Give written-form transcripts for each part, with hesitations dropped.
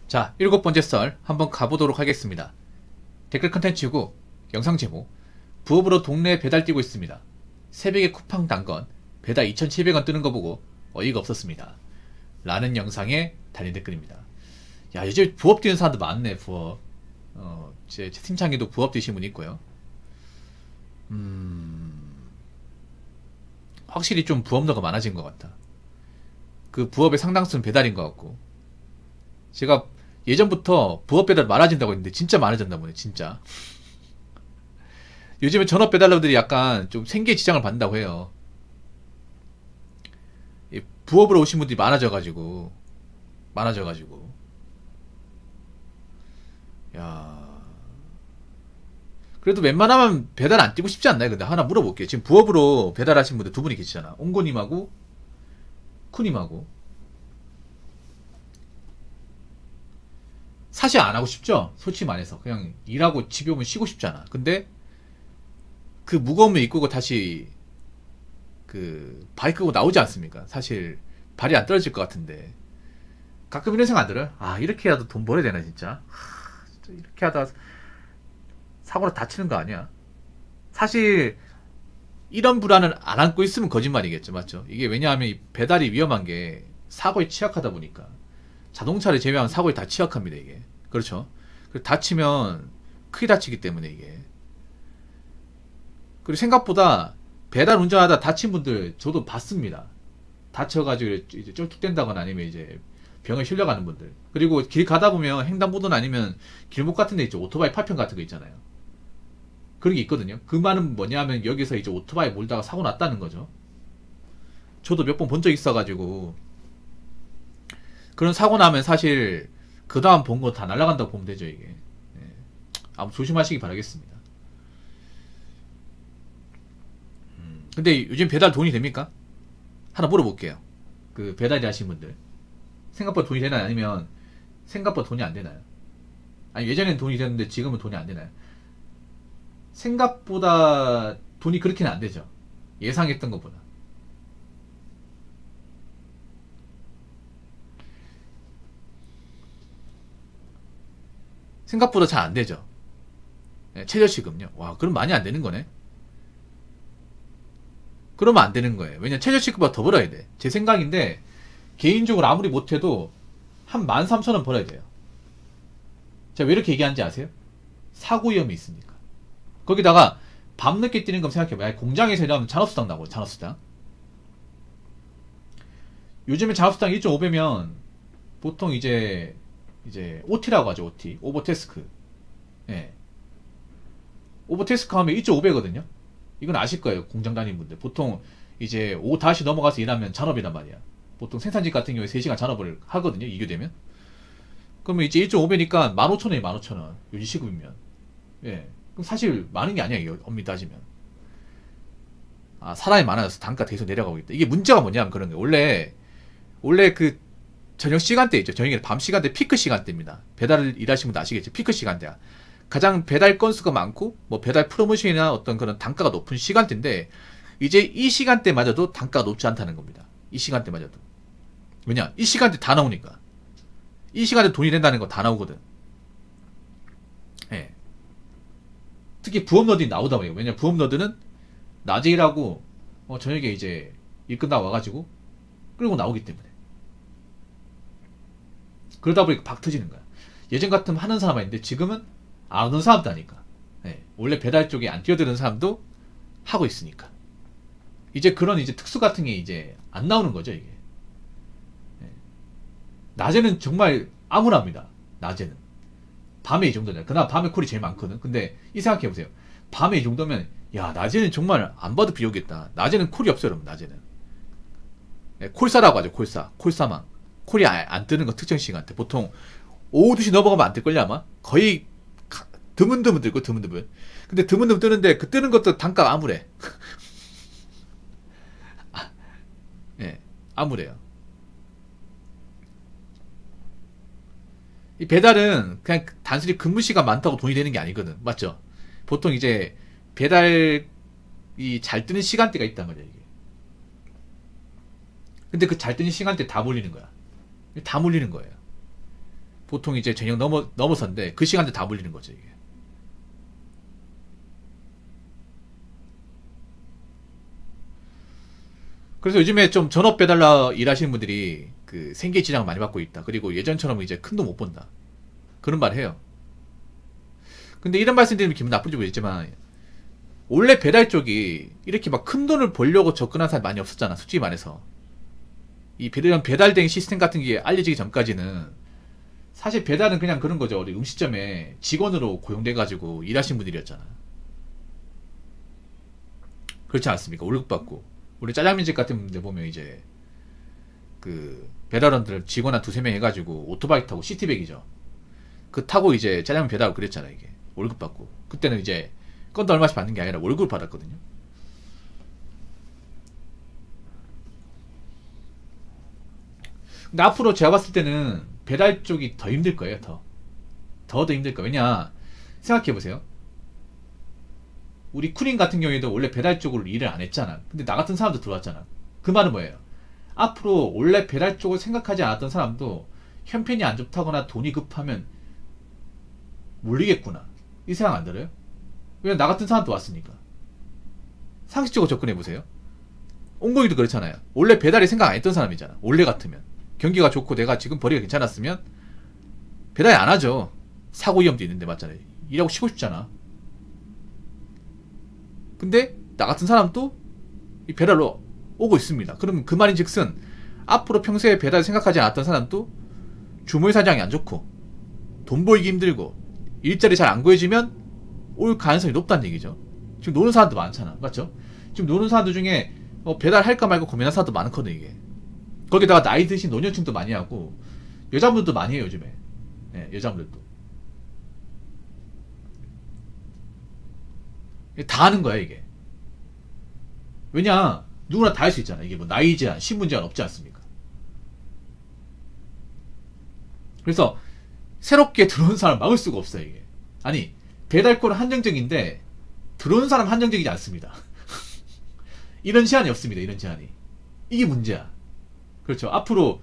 자, 7번째 썰 한번 가보도록 하겠습니다. 댓글 컨텐츠고 영상 제목 부업으로 동네 배달 뛰고 있습니다. 새벽에 쿠팡 단건 배달 2,700원 뜨는 거 보고 어이가 없었습니다. 라는 영상에 달린 댓글입니다. 야, 요즘 부업 뛰는 사람들 많네. 부업 제 채팅창에도 부업 뛰시는 분 있고요. 확실히 좀 부업너가 많아진 것 같다. 그 부업의 상당수는 배달인 것 같고, 제가 예전부터 부업 배달 많아진다고 했는데 진짜 많아졌나 보네. 진짜 요즘에 전업 배달러들이 약간 좀 생계에 지장을 받는다고 해요. 이 부업으로 오신 분들이 많아져가지고 야, 그래도 웬만하면 배달 안 뛰고 싶지 않나요? 근데 하나 물어볼게요. 지금 부업으로 배달하신 분들 두 분이 계시잖아. 옹고님하고 쿠님하고. 사실 안 하고 싶죠? 솔직히 말해서 그냥 일하고 집에 오면 쉬고 싶잖아. 근데 그 무거움을 이끌고 다시 그 바이크 끄고 나오지 않습니까? 사실 발이 안 떨어질 것 같은데 가끔 이런 생각 안 들어요? 아, 이렇게라도 돈 벌어야 되나 진짜? 진짜 이렇게 하다 사고로 다치는 거 아니야? 사실 이런 불안을 안 안고 있으면 거짓말이겠죠. 맞죠? 이게 왜냐하면 이 배달이 위험한 게 사고에 취약하다 보니까. 자동차를 제외하면 사고에 다 취약합니다, 이게. 그렇죠? 다치면 크게 다치기 때문에 이게. 그리고 생각보다 배달 운전하다 다친 분들 저도 봤습니다. 다쳐가지고 이제 쩔뚝댄다거나 아니면 이제 병에 실려가는 분들. 그리고 길 가다 보면 횡단보도나 아니면 길목 같은 데 있죠. 오토바이 파편 같은 거 있잖아요. 그런 게 있거든요. 그 말은 뭐냐면 여기서 이제 오토바이 몰다가 사고 났다는 거죠. 저도 몇 번 본 적 있어가지고 그런 사고 나면 사실 그 다음 본 거 다 날아간다고 보면 되죠, 이게. 예. 아무 조심하시기 바라겠습니다. 근데 요즘 배달 돈이 됩니까? 하나 물어볼게요. 그 배달이 하신 분들 생각보다 돈이 되나요? 아니면 생각보다 돈이 안 되나요? 아니, 예전엔 돈이 됐는데 지금은 돈이 안 되나요? 생각보다 돈이 그렇게는 안 되죠. 예상했던 것보다. 생각보다 잘 안 되죠. 네, 최저시급요. 와, 그럼 많이 안 되는 거네. 그러면 안 되는 거예요. 왜냐면 최저시급보다 더 벌어야 돼. 제 생각인데 개인적으로 아무리 못해도 한 13,000원 벌어야 돼요. 제가 왜 이렇게 얘기하는지 아세요? 사고 위험이 있으니까. 거기다가 밤늦게 뛰는 거 생각해봐요. 공장에서 일하면 잔업수당 나고, 잔업수당. 요즘에 잔업수당 1.5배면 보통 이제 OT라고 하죠. OT. 오버태스크. 예. 오버태스크 하면 1.5배거든요. 이건 아실 거예요. 공장 다니는 분들. 보통 이제 오후 5시 넘어가서 일하면 잔업이란 말이야. 보통 생산직 같은 경우에 3시간 잔업을 하거든요. 이교되면. 그러면 이제 1.5배니까 15,000원이 15,000원. 요즘 시급이면. 예. 그럼 사실 많은 게 아니야. 이게 엄밀히 따지면. 아, 사람이 많아져서 단가 계속 내려가고 있다. 이게 문제가 뭐냐면 그런 거예요. 원래 그 저녁 시간대 있죠. 저녁에 밤 시간대 피크 시간대입니다. 배달을 일하시는 분도 아시겠죠. 피크 시간대야. 가장 배달 건수가 많고 뭐 배달 프로모션이나 어떤 그런 단가가 높은 시간대인데 이제 이 시간대마저도 단가가 높지 않다는 겁니다. 이 시간대마저도. 왜냐? 이 시간대 다 나오니까. 이 시간대 돈이 된다는 거 다 나오거든. 예. 특히 부업너들이 나오다 보니까. 왜냐? 부업너들은 낮에 일하고 저녁에 이제 일 끝나고 와가지고 끌고 나오기 때문에. 그러다 보니까 박 터지는 거야. 예전 같으면 하는 사람이 있는데 지금은 안 하는 사람도 아니까. 예. 원래 배달 쪽에 안 뛰어드는 사람도 하고 있으니까. 이제 그런 이제 특수 같은 게 이제 안 나오는 거죠, 이게. 예. 낮에는 정말 암울합니다. 낮에는. 밤에 이 정도냐. 그나마 밤에 콜이 제일 많거든. 근데 이 생각해보세요. 밤에 이 정도면, 야, 낮에는 정말 안 봐도 비 오겠다. 낮에는 콜이 없어요, 여러분, 낮에는. 예, 콜사라고 하죠, 콜사. 콜사망. 콜이 안 뜨는 거 특정 시간대. 보통 오후 2시 넘어가면 안 뜰걸요, 아마? 거의 드문드문 뜨고, 드문드문. 근데 드문드문 뜨는데 그 뜨는 것도 단가가 암울해. 예, 암울해요. 이 배달은 그냥 단순히 근무 시간 많다고 돈이 되는 게 아니거든. 맞죠? 보통 이제 배달이 잘 뜨는 시간대가 있단 말이야, 이게. 근데 그 잘 뜨는 시간대 다 몰리는 거야. 다 몰리는 거예요. 보통 이제 저녁 넘어서인데 그 시간대 다 몰리는 거죠, 이게. 그래서 요즘에 좀 전업 배달로 일하시는 분들이 그 생계 지장을 많이 받고 있다. 그리고 예전처럼 이제 큰 돈 못 번다. 그런 말 해요. 근데 이런 말씀 드리면 기분 나쁜지 모르겠지만, 원래 배달 쪽이 이렇게 막 큰 돈을 벌려고 접근한 사람이 많이 없었잖아, 솔직히 말해서. 이 배달된 시스템 같은 게 알려지기 전까지는 사실 배달은 그냥 그런 거죠. 우리 음식점에 직원으로 고용돼가지고 일하신 분들이었잖아. 그렇지 않습니까? 월급 받고. 우리 짜장면집 같은 데 보면 이제 그 배달원들 직원 한 두세 명 해가지고 오토바이 타고 시티백이죠. 그 타고 이제 짜장면 배달하고 그랬잖아, 이게. 월급 받고. 그때는 이제 건도 얼마씩 받는 게 아니라 월급을 받았거든요. 근데 앞으로 제가 봤을 때는 배달 쪽이 더 힘들 거예요, 더 힘들 거예요. 왜냐, 생각해보세요. 우리 쿠린 같은 경우에도 원래 배달 쪽으로 일을 안 했잖아. 근데 나 같은 사람도 들어왔잖아. 그 말은 뭐예요? 앞으로 원래 배달 쪽을 생각하지 않았던 사람도 형편이 안 좋다거나 돈이 급하면 몰리겠구나, 이 생각 안 들어요? 왜냐면 나 같은 사람도 왔으니까. 상식적으로 접근해보세요. 옹공이도 그렇잖아요. 원래 배달이 생각 안 했던 사람이잖아. 원래 같으면 경기가 좋고 내가 지금 벌이가 괜찮았으면 배달 안 하죠. 사고 위험도 있는데, 맞잖아요. 일하고 쉬고 싶잖아. 근데 나 같은 사람도 이 배달로 오고 있습니다. 그러면 그 말인즉슨 앞으로 평소에 배달 생각하지 않았던 사람도 주머니 사정이 안 좋고 돈 벌기 힘들고 일자리 잘 안 구해지면 올 가능성이 높다는 얘기죠. 지금 노는 사람도 많잖아, 맞죠? 지금 노는 사람들 중에 배달할까 말까 고민하는 사람도 많거든, 이게. 거기다가 나이 드신 노년층도 많이 하고 여자분들도 많이 해요, 요즘에. 네, 여자분들도 다 하는 거야, 이게. 왜냐, 누구나 다 할 수 있잖아. 이게 뭐 나이 제한, 신분 제한 없지 않습니까? 그래서 새롭게 들어온 사람 막을 수가 없어요, 이게. 아니, 배달권은 한정적인데 들어온 사람 한정적이지 않습니다. 이런 제한이 없습니다, 이런 제한이. 이게 문제야. 그렇죠. 앞으로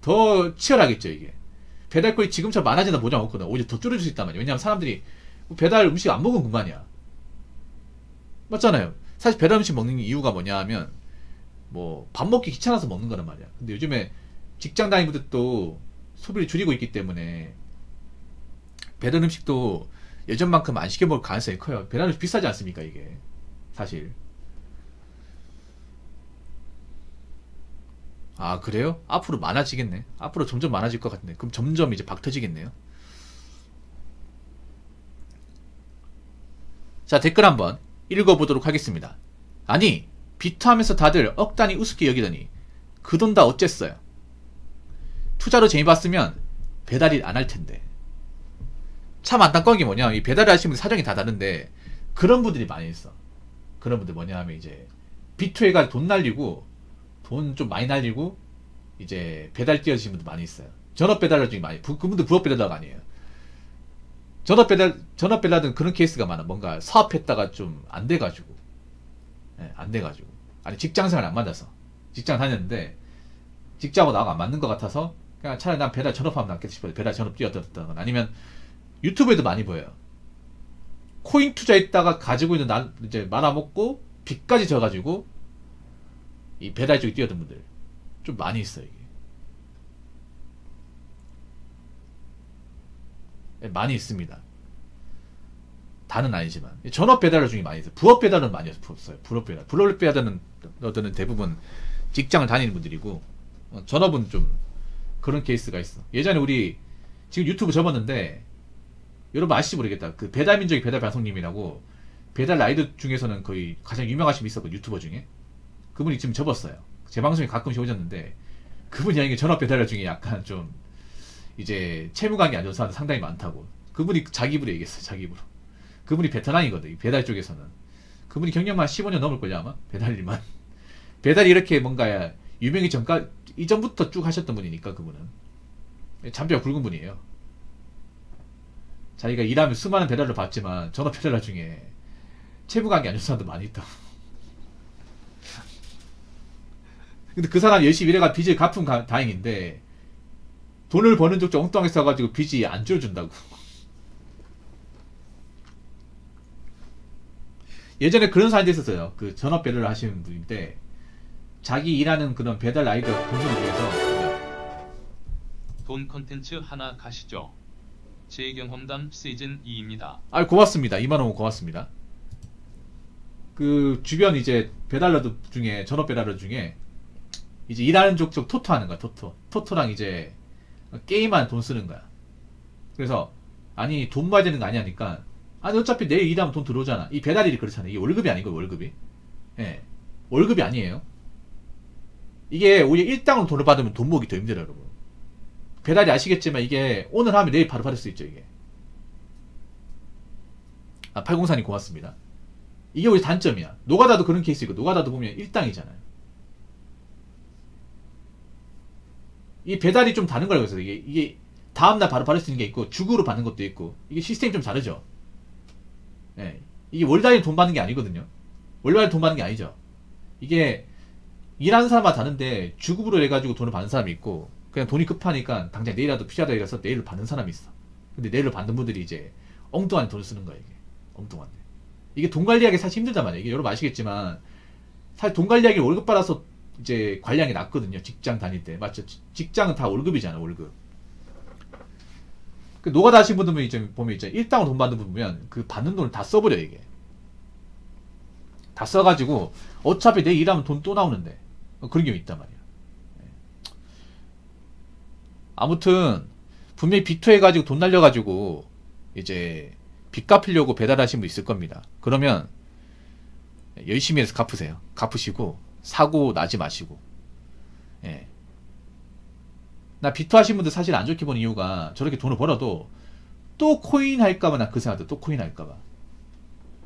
더 치열하겠죠, 이게. 배달권이 지금처럼 많아진다 보장 없거든. 오히려 더 줄여줄 수 있단 말이야. 왜냐면 사람들이 배달 음식 안 먹으면 그만이야. 맞잖아요. 사실 배달 음식 먹는 이유가 뭐냐 하면 뭐 밥 먹기 귀찮아서 먹는 거란 말이야. 근데 요즘에 직장 다니는 분들도 소비를 줄이고 있기 때문에 배달 음식도 예전만큼 안 시켜 먹을 가능성이 커요. 배달 음식 비싸지 않습니까, 이게. 사실. 아, 그래요? 앞으로 많아지겠네. 앞으로 점점 많아질 것 같네. 그럼 점점 이제 박 터지겠네요. 자, 댓글 한번 읽어보도록 하겠습니다. 아니, 비투하면서 다들 억단이 우습게 여기더니 그 돈 다 어쨌어요? 투자로 재미 봤으면 배달일 안 할 텐데. 참 안타까운 게 뭐냐, 이 배달을 하시는 분들 사정이 다 다른데 그런 분들이 많이 있어. 그런 분들 뭐냐 하면 이제 비투해가 돈 날리고 돈 좀 많이 날리고 이제 배달 뛰어드시는 분들 많이 있어요. 전업 배달러 중에 많이, 그분들 부업 배달러가 아니에요. 전업 배달은 그런 케이스가 많아. 뭔가 사업했다가 좀 안 돼가지고. 네, 안 돼가지고. 아니, 직장생활 안 맞아서. 직장 다녔는데, 직장하고 나하고 안 맞는 것 같아서, 그냥 차라리 난 배달 전업하면 낫겠다 싶어요. 배달 전업 뛰어들었다거나. 아니면, 유튜브에도 많이 보여요. 코인 투자했다가 가지고 있는 이제 말아먹고, 빚까지 져가지고, 이 배달 쪽에 뛰어든 분들. 좀 많이 있어요, 이게. 네, 많이 있습니다. 다는 아니지만 전업 배달러 중에 많이 있어요. 부업 배달은 많이 없어요. 부업 배달은 대부분 직장을 다니는 분들이고, 전업은 좀 그런 케이스가 있어. 예전에 우리 지금 유튜브 접었는데, 여러분 아실지 모르겠다. 그 배달민족의 배달방송님이라고 배달 라이더 중에서는 거의 가장 유명하신 분이 있었거든요, 유튜버 중에. 그분이 지금 접었어요. 제 방송에 가끔씩 오셨는데, 그분이 아닌 게 전업 배달러 중에 약간 좀 이제 채무관계 안 좋은 사람들 상당히 많다고. 그분이 자기 입으로 얘기했어요, 자기 입으로. 그분이 베테랑이거든, 배달 쪽에서는. 그분이 경력만 15년 넘을걸요, 아마? 배달 일만. 배달이 이렇게 뭔가 유명이 이전부터 쭉 하셨던 분이니까, 그분은. 잔뼈가 굵은 분이에요. 자기가 일하면 수많은 배달을 받지만, 전업 배달러 중에 채무관계 안 좋은 사람도 많이 있다고. 근데 그 사람 열심히 일해가 빚을 갚으면 다행인데, 돈을 버는 족족 엉뚱하게 써가지고 빚이 안 줄어준다고. 예전에 그런 사연도 있었어요. 그 전업 배달을 하시는 분인데 자기 일하는 그런 배달 라이더 분수를 위해서 돈 컨텐츠 하나 가시죠. 제 경험담 시즌 2입니다. 아 고맙습니다. 2만원 고맙습니다. 그 주변 이제 배달러 중에 전업 배달러 중에 이제 일하는 족족 토토 하는 거야. 토토랑 이제 게임한 돈 쓰는 거야. 그래서 아니 돈 봐야 되는 거 아니냐니까 아니 어차피 내일 일하면 돈 들어오잖아. 이 배달 일이 그렇잖아요. 이게 월급이 아니고 월급이. 예. 월급이 아니에요. 이게 오히려 일당으로 돈을 받으면 돈 모으기 더 힘들어요, 여러분. 배달이 아시겠지만 이게 오늘 하면 내일 바로 받을 수 있죠, 이게. 아, 804님 고맙습니다. 이게 우리 단점이야. 노가다도 그런 케이스이고 노가다도 보면 일당이잖아요. 이 배달이 좀 다른 거라고 해서 이게 다음날 바로 받을 수 있는 게 있고 주구로 받는 것도 있고 이게 시스템이 좀 다르죠. 예. 이게 월 단위 돈 받는 게 아니거든요. 월 단위 돈 받는 게 아니죠. 이게 일하는 사람마다 다른데 주급으로 해가지고 돈을 받는 사람이 있고 그냥 돈이 급하니까 당장 내일이라도 필요하다 해서 내일을 받는 사람이 있어. 근데 내일을 받는 분들이 이제 엉뚱한 돈을 쓰는 거야. 이게 엉뚱한데 이게 돈 관리하기 사실 힘들단 말이에요. 이게 여러분 아시겠지만 사실 돈 관리하기 월급 받아서 이제 관리하기 낫거든요. 직장 다닐 때 맞죠? 직장은 다 월급이잖아. 월급. 그 노가다 하신 분들 이제 보면 이제 일당으로 돈 받는 분 보면 그 받는 돈을 다 써버려. 이게 다 써가지고 어차피 내일 일하면 돈 또 나오는데 그런 경우 있단 말이야. 아무튼 분명히 비토 해가지고 돈 날려가지고 이제 빚 갚으려고 배달하신 분 있을 겁니다. 그러면 열심히 해서 갚으세요. 갚으시고 사고 나지 마시고. 예. 나 비토 하신 분들 사실 안 좋게 보는 이유가 저렇게 돈을 벌어도 또 코인 할까봐 나 그 생각도 또 코인 할까봐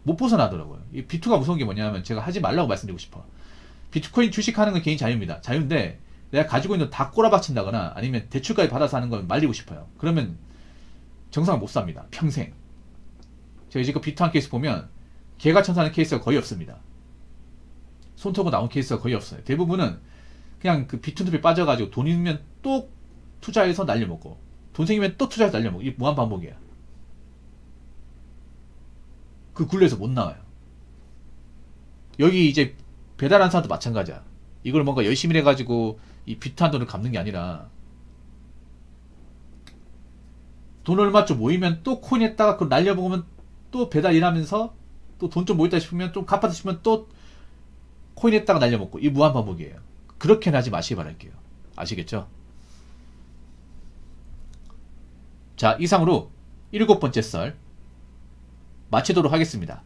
못 벗어나더라고요. 이 비토가 무서운 게 뭐냐면 제가 하지 말라고 말씀드리고 싶어. 비트코인 주식하는 건 개인 자유입니다. 자유인데 내가 가지고 있는 다 꼬라박친다거나 아니면 대출까지 받아서 하는 건 말리고 싶어요. 그러면 정상 못 삽니다. 평생. 제가 이제 그 비트 한 케이스 보면 개가 천사는 케이스가 거의 없습니다. 손터고 나온 케이스가 거의 없어요. 대부분은 그냥 그 비트눈에 빠져가지고 돈 있으면 또 투자해서 날려먹고 돈 생기면 또 투자해서 날려먹고 이 무한 반복이야. 그 굴레에서 못 나와요. 여기 이제 배달한 사람도 마찬가지야. 이걸 뭔가 열심히 해가지고 이 비트한 돈을 갚는 게 아니라 돈 얼마 좀 모이면 또 코인 했다가 그걸 날려먹으면 또 배달 일하면서 또 돈 좀 모였다 싶으면 좀 갚았다 싶으면 또 코인 했다가 날려먹고 이 무한 반복이에요. 그렇게는 하지 마시기 바랄게요. 아시겠죠? 자, 이상으로 7번째 썰 마치도록 하겠습니다.